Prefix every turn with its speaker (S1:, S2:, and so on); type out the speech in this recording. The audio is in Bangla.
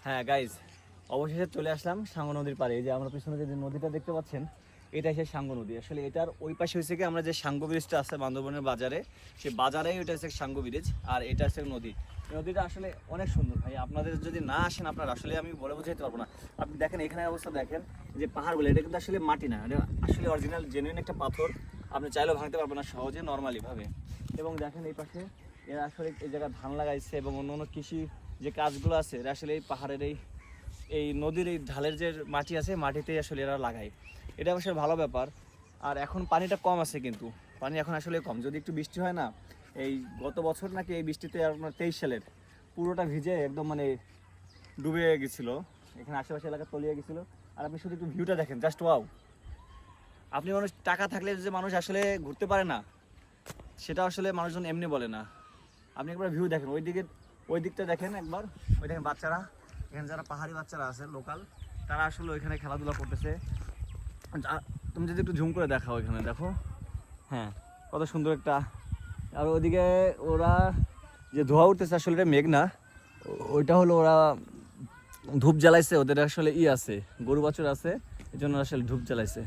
S1: হ্যাঁ গাইজ, অবশেষে চলে আসলাম সাঙ্গু নদীর পাড়ে। এই যে আমরা পিছনে যে নদীটা দেখতে পাচ্ছেন, এটা হচ্ছে সাঙ্গু নদী। আসলে এটার ওই পাশে হচ্ছে কি আমরা যে সাঙ্গু ব্রিজটা আছে বান্দরবনের বাজারে, সেই বাজারেই ওইটা হচ্ছে সাঙ্গু ব্রিজ, আর এটা হচ্ছে নদী। এই নদীটা আসলে অনেক সুন্দর ভাই, আপনাদের যদি না আসেন আপনারা আসলে আমি বলে বোঝাইতে পারবো না। আপনি দেখেন এখানে অবস্থা, দেখেন যে পাহাড়গুলো, এটা কিন্তু আসলে মাটি না, এটা আসলে অরিজিনাল জেনুইন একটা পাথর। আপনি চাইলেও ভাঙতে পারবেন না সহজে নর্মালি ভাবে। এবং দেখেন এই পাশে এরা আসলে এই জায়গায় ধান লাগাইছে এবং অন্য অন্য কৃষি যে কাজগুলো আছে এরা আসলে এই পাহাড়ের এই নদীর এই ঢালের যে মাটি আছে মাটিতেই আসলে এরা লাগায়। এটা আসলে ভালো ব্যাপার। আর এখন পানিটা কম আছে, কিন্তু পানি এখন আসলে কম। যদি একটু বৃষ্টি হয় না, এই গত বছর নাকি এই বৃষ্টিতে আপনার 23 সালের পুরোটা ভিজে একদম মানে ডুবে গেছিলো, এখানে আশেপাশে এলাকা তলিয়ে গেছিলো। আর আপনি শুধু একটু ভিউটা দেখেন, জাস্ট ওয়াও। আপনি মানুষ টাকা থাকলে যে মানুষ আসলে ঘুরতে পারে না, সেটা আসলে মানুষজন এমনি বলে না। আপনি একবার ভিউ দেখেন, ওই দিকটা দেখেন একবার, ওই দেখেন বাচ্চারা, এখানে যারা পাহাড়ি বাচ্চারা আছে লোকাল, তারা আসলে ওইখানে খেলাধুলা করতেছে। তুমি যদি একটু ঝুম করে দেখাও, এখানে দেখো, হ্যাঁ কত সুন্দর একটা। আর ওইদিকে ওরা যে ধোয়া উঠতেছে আসলে এটা মেঘ না, ওইটা হলো ওরা ধূপ জ্বালাইছে। ওদের আসলে আছে, গরু বাছুর আছে, এই জন্য আসলে ধূপ জ্বালাইছে।